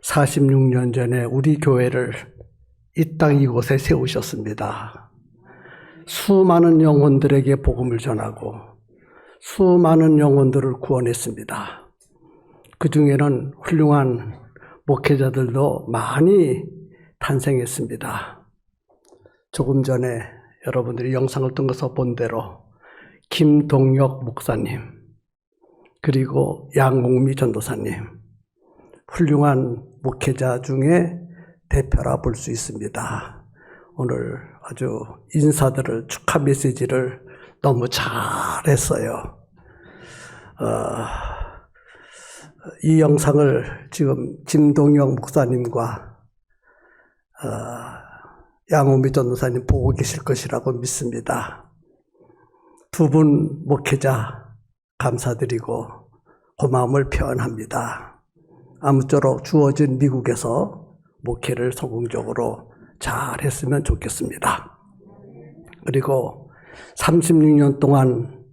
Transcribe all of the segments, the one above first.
46년 전에 우리 교회를 이 땅 이곳에 세우셨습니다. 수많은 영혼들에게 복음을 전하고 수많은 영혼들을 구원했습니다. 그 중에는 훌륭한 목회자들도 많이 탄생했습니다. 조금 전에 여러분들이 영상을 통해서 본 대로 김동혁 목사님, 그리고 양옥미 전도사님, 훌륭한 목회자 중에 대표라 볼 수 있습니다. 오늘 아주 인사들을, 축하 메시지를 너무 잘했어요. 이 영상을 지금 김동영 목사님과 양옥미 전도사님 보고 계실 것이라고 믿습니다. 두 분 목회자 감사드리고 고마움을 표현합니다. 아무쪼록 주어진 미국에서 목회를 성공적으로 잘 했으면 좋겠습니다. 그리고 36년 동안,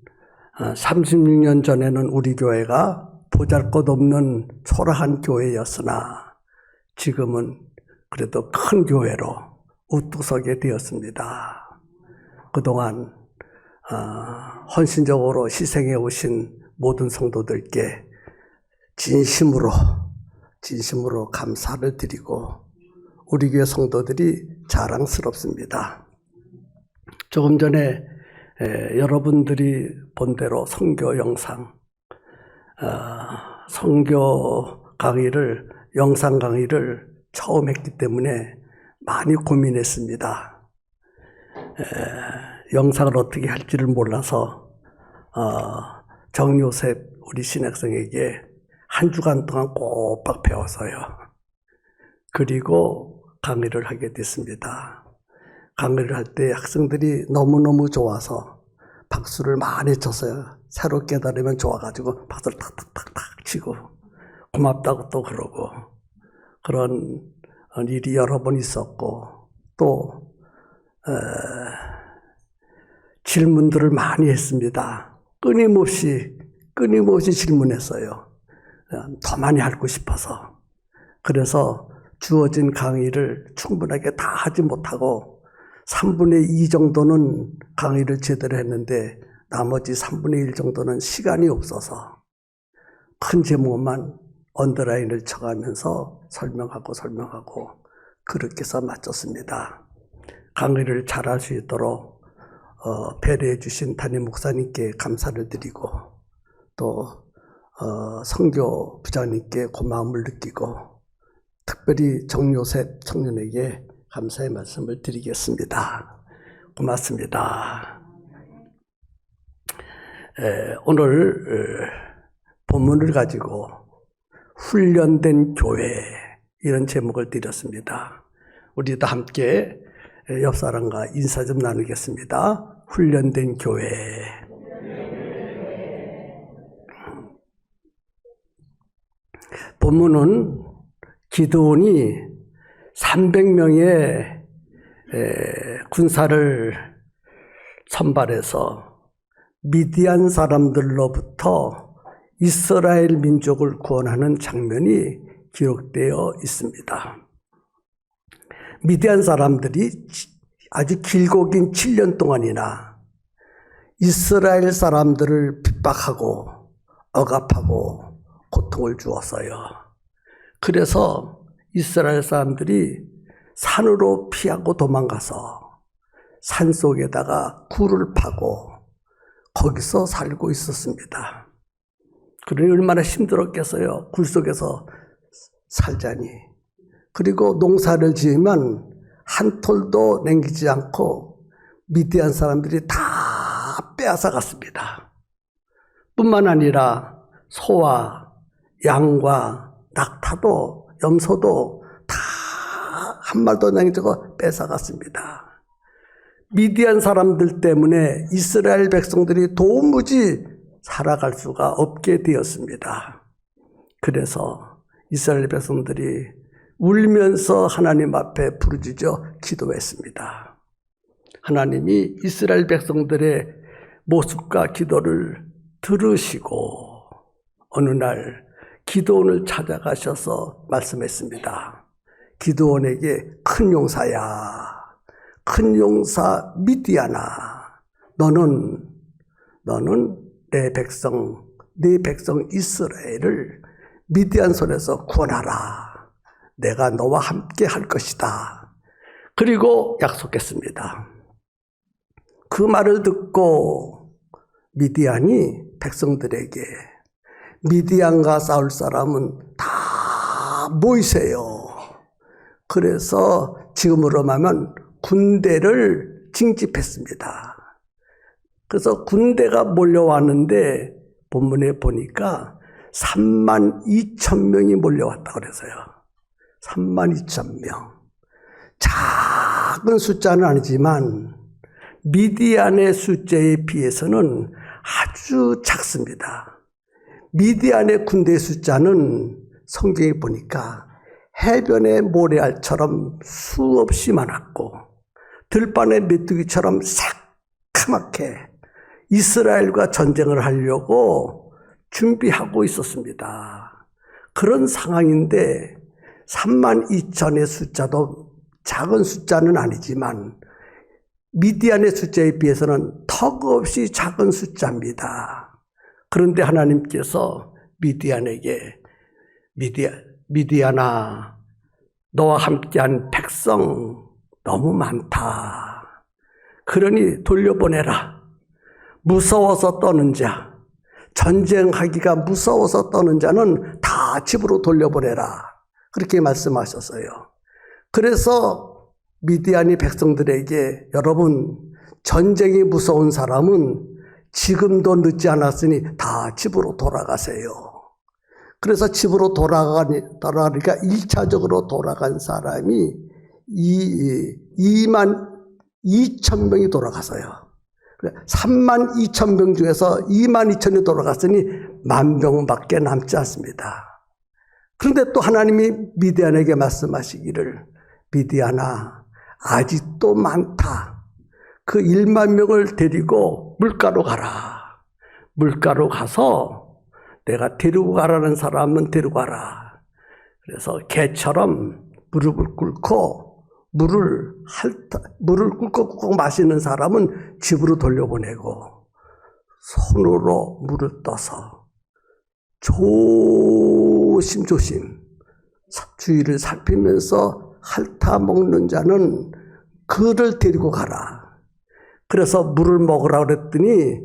36년 전에는 우리 교회가 보잘것없는 초라한 교회였으나 지금은 그래도 큰 교회로 우뚝 서게 되었습니다. 그동안 헌신적으로 희생해 오신 모든 성도들께 진심으로 감사를 드리고 우리 교회 성도들이 자랑스럽습니다. 조금 전에 여러분들이 본 대로 선교 영상, 선교 강의를, 영상 강의를 처음 했기 때문에 많이 고민했습니다. 영상을 어떻게 할지를 몰라서 정요셉 우리 신학생에게 한 주간 동안 꼬박 배워서요. 그리고 강의를 하게 됐습니다. 강의를 할 때 학생들이 너무너무 좋아서 박수를 많이 쳤어요. 새로 깨달으면 좋아가지고 박수를 탁탁탁탁 치고 고맙다고 또 그러고 그런 일이 여러 번 있었고 또 질문들을 많이 했습니다. 끊임없이 질문했어요. 더 많이 알고 싶어서. 그래서 주어진 강의를 충분하게 다 하지 못하고 3분의 2 정도는 강의를 제대로 했는데 나머지 3분의 1 정도는 시간이 없어서 큰 제목만 언더라인을 쳐가면서 설명하고 그렇게 해서 마쳤습니다. 강의를 잘할 수 있도록 배려해 주신 담임 목사님께 감사를 드리고 또 선교 부장님께 고마움을 느끼고 특별히 정요셉 청년에게 감사의 말씀을 드리겠습니다. 고맙습니다. 오늘 본문을 가지고 훈련된 교회 이런 제목을 드렸습니다. 우리도 함께 옆 사람과 인사 좀 나누겠습니다. 훈련된 교회. 본문은 기드온이 300명의 군사를 선발해서 미디안 사람들로부터 이스라엘 민족을 구원하는 장면이 기록되어 있습니다. 미디안 사람들이 아주 길고 긴 7년 동안이나 이스라엘 사람들을 핍박하고 억압하고 고통을 주었어요. 그래서 이스라엘 사람들이 산으로 피하고 도망가서 산속에다가 굴을 파고 거기서 살고 있었습니다. 그러니 얼마나 힘들었겠어요. 굴 속에서 살자니. 그리고 농사를 지으면 한 톨도 남기지 않고 미디안 사람들이 다 빼앗아 갔습니다. 뿐만 아니라 소와 양과 낙타도 염소도 다 한 마리도 남기고 뺏어갔습니다. 미디안 사람들 때문에 이스라엘 백성들이 도무지 살아갈 수가 없게 되었습니다. 그래서 이스라엘 백성들이 울면서 하나님 앞에 부르짖어 기도했습니다. 하나님이 이스라엘 백성들의 모습과 기도를 들으시고 어느 날 기드온을 찾아가셔서 말씀했습니다. 기드온에게 큰 용사야, 큰 용사 미디아나, 너는 내 백성 이스라엘을 미디안 손에서 구원하라. 내가 너와 함께 할 것이다. 그리고 약속했습니다. 그 말을 듣고 미디안이 백성들에게 미디안과 싸울 사람은 다 모이세요. 그래서 지금으로 말하면 군대를 징집했습니다. 그래서 군대가 몰려왔는데 본문에 보니까 32,000명이 몰려왔다고 그래서요. 32,000명. 작은 숫자는 아니지만 미디안의 숫자에 비해서는 아주 작습니다. 미디안의 군대 숫자는 성경에 보니까 해변의 모래알처럼 수없이 많았고 들판의 메뚜기처럼 새카맣게 이스라엘과 전쟁을 하려고 준비하고 있었습니다. 그런 상황인데 32,000의 숫자도 작은 숫자는 아니지만 미디안의 숫자에 비해서는 턱없이 작은 숫자입니다. 그런데 하나님께서 미디안에게 미디안아, 너와 함께한 백성 너무 많다. 그러니 돌려보내라. 무서워서 떠는 자, 전쟁하기가 무서워서 떠는 자는 다 집으로 돌려보내라. 그렇게 말씀하셨어요. 그래서 미디안이 백성들에게 여러분, 전쟁이 무서운 사람은 지금도 늦지 않았으니 다 집으로 돌아가세요. 그래서 집으로 돌아가니까 1차적으로 돌아간 사람이 22,000명이 돌아갔어요. 32,000명 중에서 22,000이 돌아갔으니 10,000명밖에 남지 않습니다. 그런데 또 하나님이 미디안에게 말씀하시기를 미디안아, 아직도 많다. 그 10,000명을 데리고 물가로 가라. 물가로 가서 내가 데리고 가라는 사람은 데리고 가라. 그래서 개처럼 무릎을 꿇고 물을 꿀꺽꿀꺽 마시는 사람은 집으로 돌려보내고 손으로 물을 떠서 조심조심 주위를 살피면서 핥아 먹는 자는 그를 데리고 가라. 그래서 물을 먹으라 그랬더니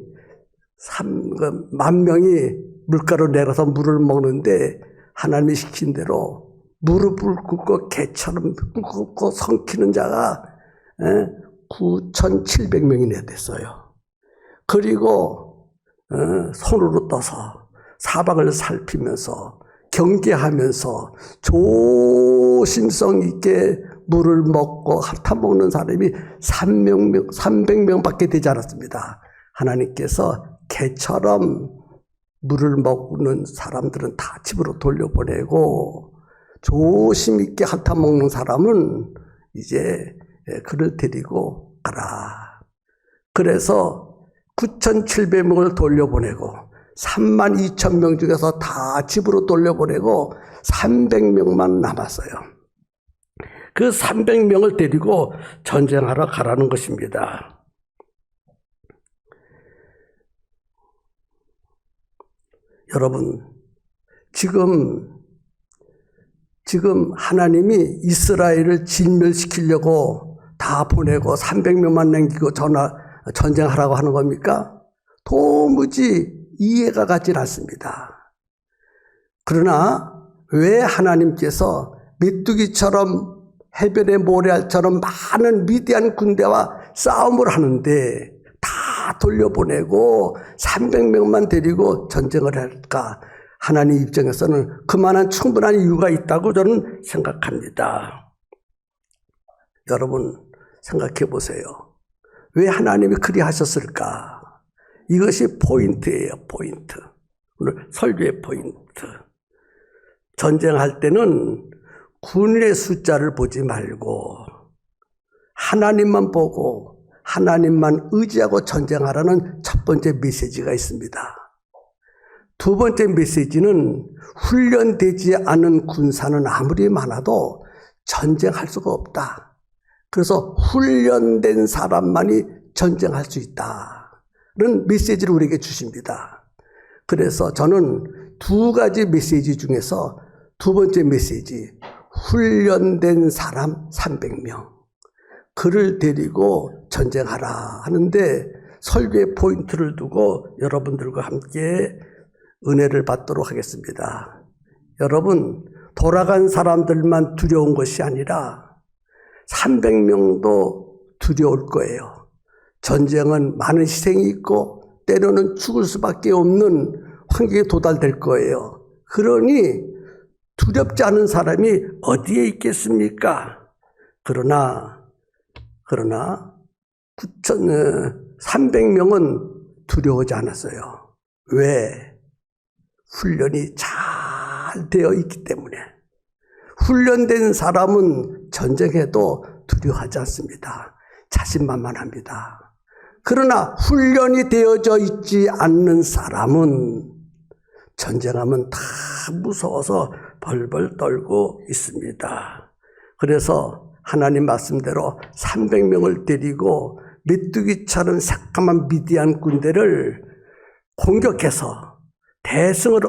10,000명이 물가로 내려서 물을 먹는데 하나님이 시킨 대로 무릎을 꿇고 개처럼 꿇고 성키는 자가 9,700명이나 됐어요. 그리고 손으로 떠서 사방을 살피면서 경계하면서 조심성 있게 물을 먹고 핥아 먹는 사람이 300명밖에 되지 않았습니다. 하나님께서 개처럼 물을 먹는 사람들은 다 집으로 돌려보내고 조심 있게 핥아 먹는 사람은 이제 그를 데리고 가라. 그래서 9,700명을 돌려보내고 32,000명 중에서 다 집으로 돌려보내고 300명만 남았어요. 그 300명을 데리고 전쟁하러 가라는 것입니다. 여러분, 지금 하나님이 이스라엘을 진멸시키려고 다 보내고 300명만 남기고 전쟁하라고 하는 겁니까? 도무지 이해가 가지 않습니다. 그러나 왜 하나님께서 메뚜기처럼 해변의 모래알처럼 많은 미디안 군대와 싸움을 하는데 다 돌려보내고 300명만 데리고 전쟁을 할까? 하나님 입장에서는 그만한 충분한 이유가 있다고 저는 생각합니다. 여러분 생각해 보세요. 왜 하나님이 그리 하셨을까? 이것이 포인트예요. 포인트. 오늘 설교의 포인트. 전쟁할 때는 군의 숫자를 보지 말고 하나님만 보고 하나님만 의지하고 전쟁하라는 첫 번째 메시지가 있습니다. 두 번째 메시지는 훈련되지 않은 군사는 아무리 많아도 전쟁할 수가 없다. 그래서 훈련된 사람만이 전쟁할 수 있다는 메시지를 우리에게 주십니다. 그래서 저는 두 가지 메시지 중에서 두 번째 메시지, 훈련된 사람 300명, 그를 데리고 전쟁하라 하는데 설교의 포인트를 두고 여러분들과 함께 은혜를 받도록 하겠습니다. 여러분, 돌아간 사람들만 두려운 것이 아니라 300명도 두려울 거예요. 전쟁은 많은 희생이 있고 때로는 죽을 수밖에 없는 환경에 도달될 거예요. 그러니 두렵지 않은 사람이 어디에 있겠습니까? 그러나 300명은 두려워하지 않았어요. 왜? 훈련이 잘 되어 있기 때문에. 훈련된 사람은 전쟁해도 두려워하지 않습니다. 자신만만합니다. 그러나 훈련이 되어져 있지 않는 사람은 전쟁하면 다 무서워서 벌벌 떨고 있습니다. 그래서 하나님 말씀대로 300명을 데리고 메뚜기처럼 새까만 미디안 군대를 공격해서 대승을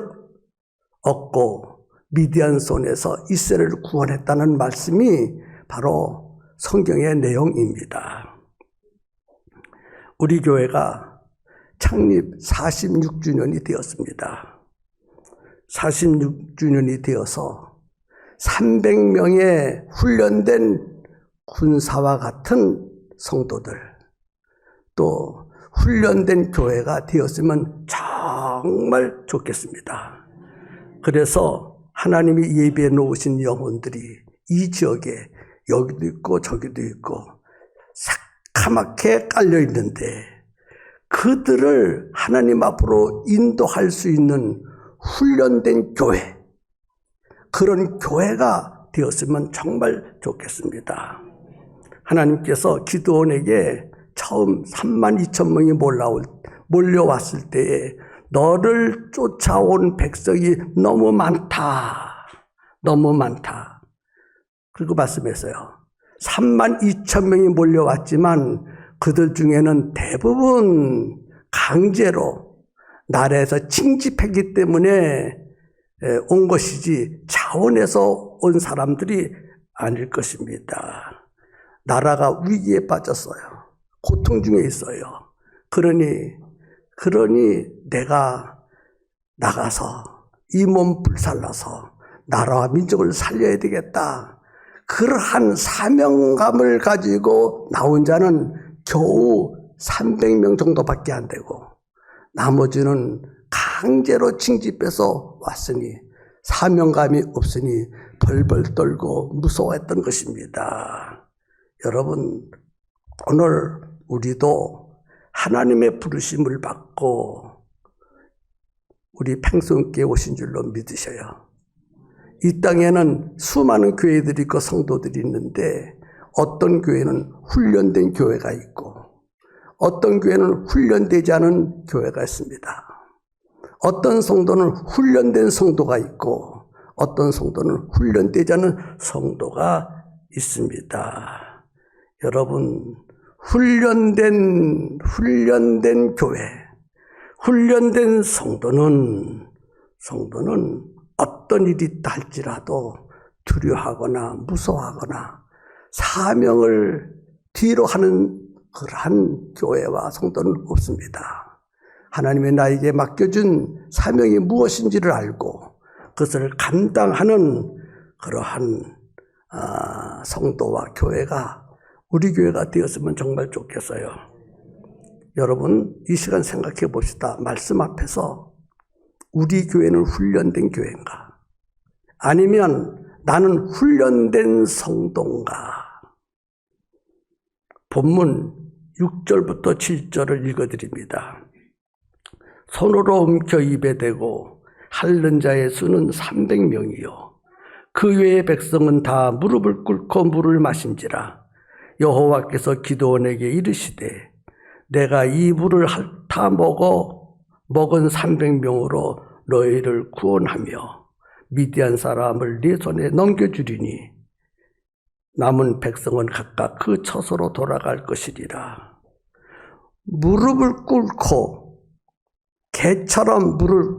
얻고 미디안 손에서 이스라엘을 구원했다는 말씀이 바로 성경의 내용입니다. 우리 교회가 창립 46주년이 되었습니다. 46주년이 되어서 300명의 훈련된 군사와 같은 성도들, 또 훈련된 교회가 되었으면 정말 좋겠습니다. 그래서 하나님이 예비해 놓으신 영혼들이 이 지역에 여기도 있고 저기도 있고 새카맣게 깔려 있는데 그들을 하나님 앞으로 인도할 수 있는 훈련된 교회, 그런 교회가 되었으면 정말 좋겠습니다. 하나님께서 기드온에게 처음 32,000명이 몰려왔을 때에 너를 쫓아온 백성이 너무 많다. 그리고 말씀했어요. 32,000명이 몰려왔지만 그들 중에는 대부분 강제로 나라에서 징집했기 때문에 온 것이지 자원에서 온 사람들이 아닐 것입니다. 나라가 위기에 빠졌어요. 고통 중에 있어요. 그러니 내가 나가서 이 몸 불살라서 나라와 민족을 살려야 되겠다. 그러한 사명감을 가지고 나온 자는 겨우 300명 정도밖에 안 되고 나머지는 강제로 징집해서 왔으니 사명감이 없으니 벌벌 떨고 무서워했던 것입니다. 여러분, 오늘 우리도 하나님의 부르심을 받고 우리 팽성교회에 오신 줄로 믿으셔요. 이 땅에는 수많은 교회들이 있고 성도들이 있는데 어떤 교회는 훈련된 교회가 있고 어떤 교회는 훈련되지 않은 교회가 있습니다. 어떤 성도는 훈련된 성도가 있고 어떤 성도는 훈련되지 않은 성도가 있습니다. 여러분, 훈련된 교회, 훈련된 성도는 어떤 일이 있다 할지라도 두려워하거나 무서워하거나 사명을 뒤로 하는 그러한 교회와 성도는 없습니다. 하나님의 나에게 맡겨준 사명이 무엇인지를 알고 그것을 감당하는 그러한 성도와 교회가 우리 교회가 되었으면 정말 좋겠어요. 여러분, 이 시간 생각해 봅시다. 말씀 앞에서 우리 교회는 훈련된 교회인가? 아니면 나는 훈련된 성도인가? 본문 6절부터 7절을 읽어드립니다. 손으로 움켜 입에 대고 핥는 자의 수는 300명이요. 그 외의 백성은 다 무릎을 꿇고 물을 마신지라. 여호와께서 기드온에게 이르시되 내가 이 물을 핥아 먹은 300명으로 너희를 구원하며 미디안 사람을 네 손에 넘겨주리니 남은 백성은 각각 그 처소로 돌아갈 것이리라. 무릎을 꿇고 개처럼 물을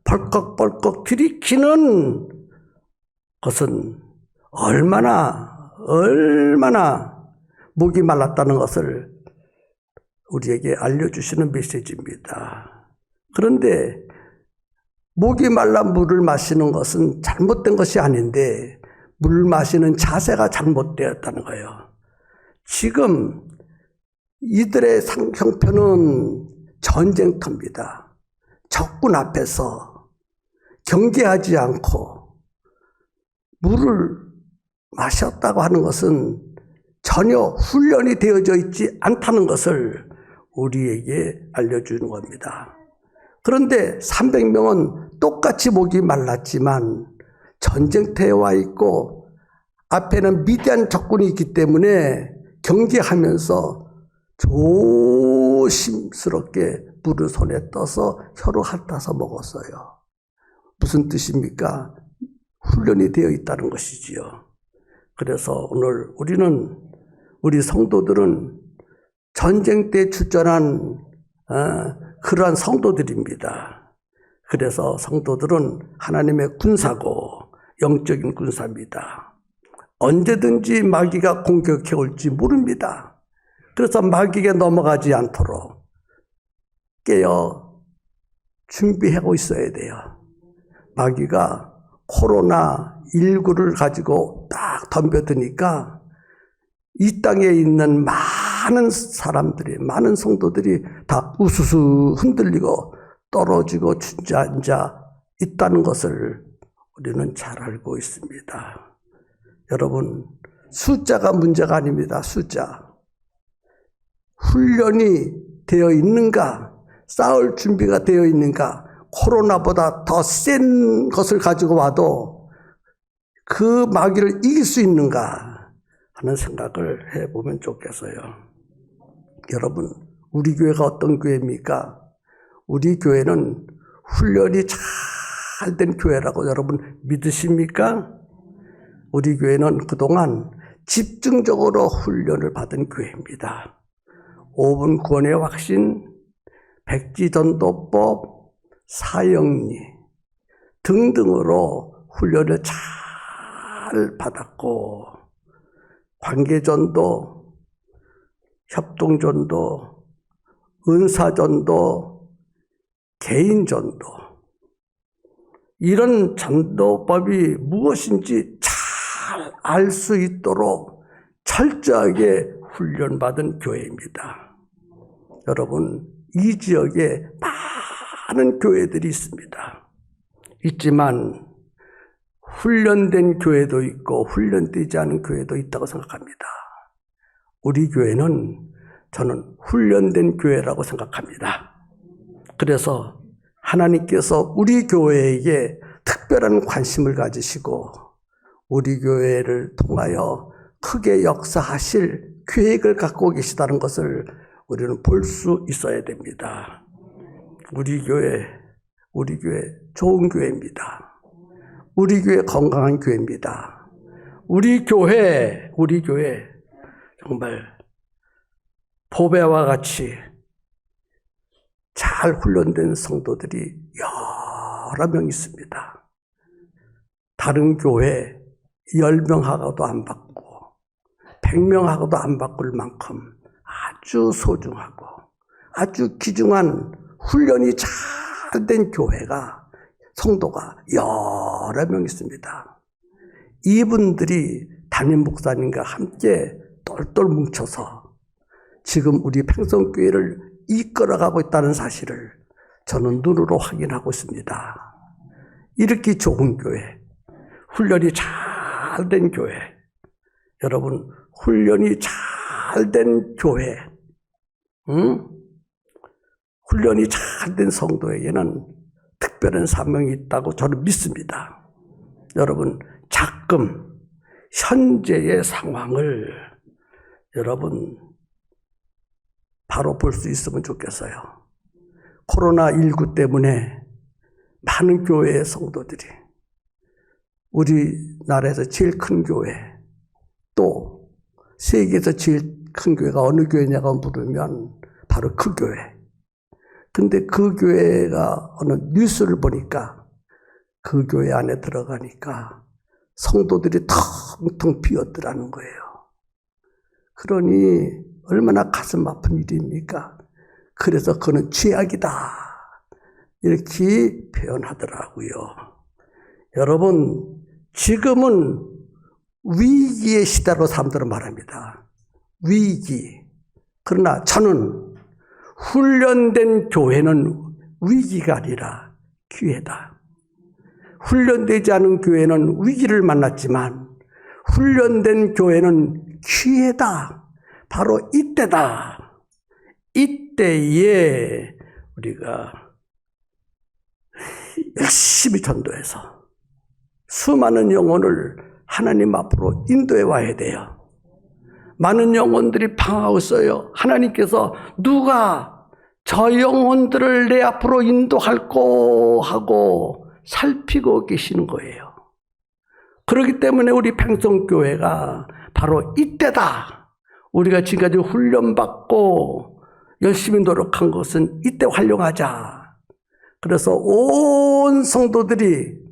벌컥벌컥 들이키는 것은 얼마나 목이 말랐다는 것을 우리에게 알려주시는 메시지입니다. 그런데 목이 말라 물을 마시는 것은 잘못된 것이 아닌데 물 마시는 자세가 잘못되었다는 거예요. 지금 이들의 형편은 전쟁터입니다. 적군 앞에서 경계하지 않고 물을 마셨다고 하는 것은 전혀 훈련이 되어져 있지 않다는 것을 우리에게 알려주는 겁니다. 그런데 300명은 똑같이 목이 말랐지만 전쟁터에 와 있고 앞에는 미디안 적군이 있기 때문에 경계하면서 조심스럽게 물을 손에 떠서 혀로 핥아서 먹었어요. 무슨 뜻입니까? 훈련이 되어 있다는 것이지요. 그래서 오늘 우리 성도들은 전쟁 때 출전한 그러한 성도들입니다. 그래서 성도들은 하나님의 군사고 영적인 군사입니다. 언제든지 마귀가 공격해 올지 모릅니다. 그래서 마귀에게 넘어가지 않도록 깨어 준비하고 있어야 돼요. 마귀가 코로나19를 가지고 딱 덤벼드니까 이 땅에 있는 많은 사람들이, 많은 성도들이 다 우수수 흔들리고 떨어지고 주저앉아 있다는 것을 우리는 잘 알고 있습니다. 여러분, 숫자가 문제가 아닙니다. 숫자. 훈련이 되어 있는가? 싸울 준비가 되어 있는가? 코로나보다 더 센 것을 가지고 와도 그 마귀를 이길 수 있는가 하는 생각을 해보면 좋겠어요. 여러분, 우리 교회가 어떤 교회입니까? 우리 교회는 훈련이 잘 된 교회라고 여러분 믿으십니까? 우리 교회는 그동안 집중적으로 훈련을 받은 교회입니다. 5분 구원의 확신, 백지전도법, 사형리 등등으로 훈련을 잘 받았고 관계전도, 협동전도, 은사전도, 개인전도 이런 전도법이 무엇인지 잘 알 수 있도록 철저하게 훈련받은 교회입니다. 여러분, 이 지역에 많은 교회들이 있습니다. 있지만 훈련된 교회도 있고 훈련되지 않은 교회도 있다고 생각합니다. 우리 교회는 저는 훈련된 교회라고 생각합니다. 그래서 하나님께서 우리 교회에게 특별한 관심을 가지시고 우리 교회를 통하여 크게 역사하실 계획을 갖고 계시다는 것을 우리는 볼 수 있어야 됩니다. 우리 교회 좋은 교회입니다. 우리 교회 건강한 교회입니다. 우리 교회 정말 보배와 같이 잘 훈련된 성도들이 여러 명 있습니다. 다른 교회 10명하고도 안 받고 100명하고도 안 바꿀 만큼 아주 소중하고 아주 귀중한 훈련이 잘 된 교회가 성도가 여러 명 있습니다. 이분들이 담임 목사님과 함께 똘똘 뭉쳐서 지금 우리 팽성교회를 이끌어가고 있다는 사실을 저는 눈으로 확인하고 있습니다. 이렇게 좋은 교회, 훈련이 잘 된 교회, 여러분 훈련이 잘 된 교회, 훈련이 잘 된 성도에게는 특별한 사명이 있다고 저는 믿습니다. 여러분, 가끔 현재의 상황을 여러분 바로 볼 수 있으면 좋겠어요. 코로나19 때문에 많은 교회의 성도들이 우리나라에서 제일 큰 교회, 또 세계에서 제일 큰 교회가 어느 교회냐고 물으면 바로 그 교회. 근데 그 교회가 어느 뉴스를 보니까 그 교회 안에 들어가니까 성도들이 텅텅 비었더라는 거예요. 그러니 얼마나 가슴 아픈 일입니까? 그래서 그는 죄악이다, 이렇게 표현하더라고요. 여러분, 지금은 위기의 시대로 사람들은 말합니다. 위기. 그러나 저는 훈련된 교회는 위기가 아니라 기회다. 훈련되지 않은 교회는 위기를 만났지만 훈련된 교회는 기회다. 바로 이때다. 이때에 우리가 열심히 전도해서 수많은 영혼을 하나님 앞으로 인도해 와야 돼요. 많은 영혼들이 방황하고 있어요. 하나님께서 누가 저 영혼들을 내 앞으로 인도할꼬 하고 살피고 계시는 거예요. 그렇기 때문에 우리 팽성교회가 바로 이때다. 우리가 지금까지 훈련받고 열심히 노력한 것은 이때 활용하자. 그래서 온 성도들이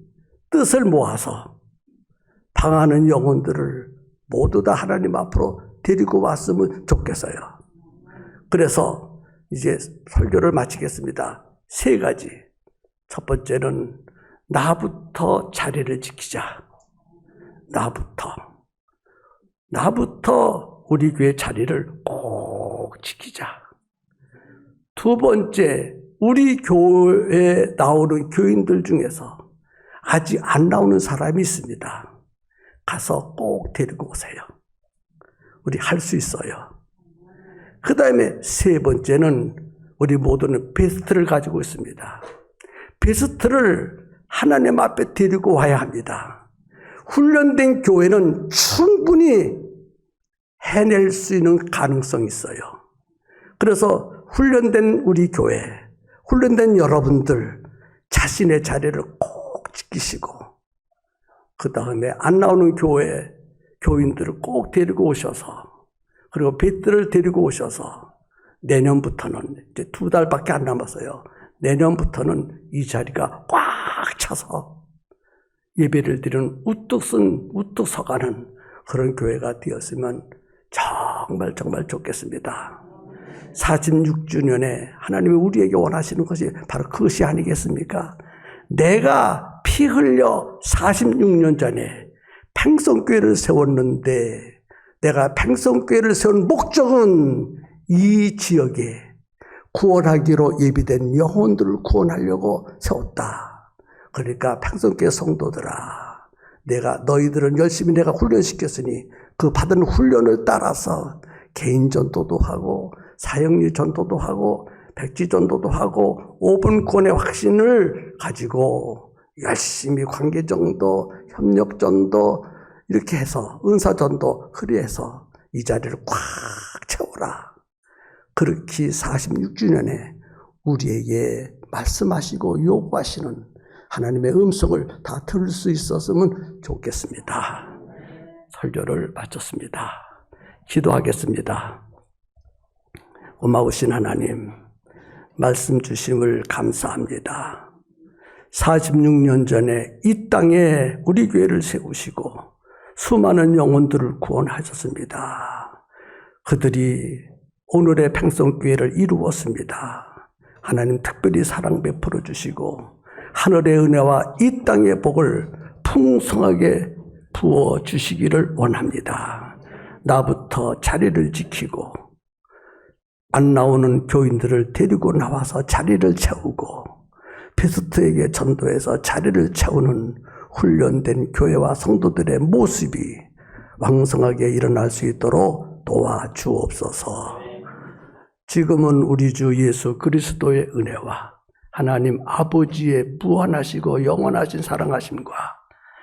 뜻을 모아서 방황하는 영혼들을 모두 다 하나님 앞으로 데리고 왔으면 좋겠어요. 그래서 이제 설교를 마치겠습니다. 3가지. 첫 번째는 나부터 자리를 지키자. 나부터 우리 교회 자리를 꼭 지키자. 두 번째, 우리 교회에 나오는 교인들 중에서 아직 안 나오는 사람이 있습니다. 가서 꼭 데리고 오세요. 우리 할 수 있어요. 그 다음에 3번째는 우리 모두는 베스트를 가지고 있습니다. 베스트를 하나님 앞에 데리고 와야 합니다. 훈련된 교회는 충분히 해낼 수 있는 가능성이 있어요. 그래서 훈련된 우리 교회, 훈련된 여러분들 자신의 자리를 꼭 지키시고 그 다음에 안 나오는 교회 교인들을 꼭 데리고 오셔서 그리고 뱃들을 데리고 오셔서 내년부터는 이제 2달밖에 안 남았어요. 내년부터는 이 자리가 꽉 차서 예배를 드리는 우뚝 서가는 그런 교회가 되었으면 정말 좋겠습니다. 46주년에 하나님이 우리에게 원하시는 것이 바로 그것이 아니겠습니까? 내가 피 흘려 46년 전에 팽성교회를 세웠는데 내가 팽성교회를 세운 목적은 이 지역에 구원하기로 예비된 영혼들을 구원하려고 세웠다. 그러니까 팽성교회 성도들아, 내가 너희들은 열심히 내가 훈련시켰으니 그 받은 훈련을 따라서 개인 전도도 하고 사형리 전도도 하고 백지 전도도 하고 5분 구원의 확신을 가지고 열심히 관계 전도, 협력 전도 이렇게 해서 은사 전도 그리해서 이 자리를 꽉 채워라. 그렇게 46주년에 우리에게 말씀하시고 요구하시는 하나님의 음성을 다 들을 수 있었으면 좋겠습니다. 설교를 마쳤습니다. 기도하겠습니다. 고마우신 하나님, 말씀 주심을 감사합니다. 46년 전에 이 땅에 우리 교회를 세우시고 수많은 영혼들을 구원하셨습니다. 그들이 오늘의 팽성교회를 이루었습니다. 하나님 특별히 사랑 베풀어 주시고 하늘의 은혜와 이 땅의 복을 풍성하게 부어 주시기를 원합니다. 나부터 자리를 지키고 안 나오는 교인들을 데리고 나와서 자리를 채우고 베스트에게 전도해서 자리를 채우는 훈련된 교회와 성도들의 모습이 왕성하게 일어날 수 있도록 도와주옵소서. 지금은 우리 주 예수 그리스도의 은혜와 하나님 아버지의 무한하시고 영원하신 사랑하심과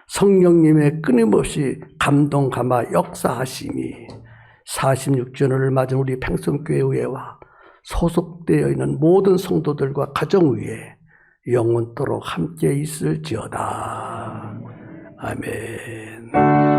성령님의 끊임없이 감동 감화 역사하심이 46주년을 맞은 우리 팽성교회 의회와 소속되어 있는 모든 성도들과 가정 위에 영원토록 함께 있을지어다. 아멘.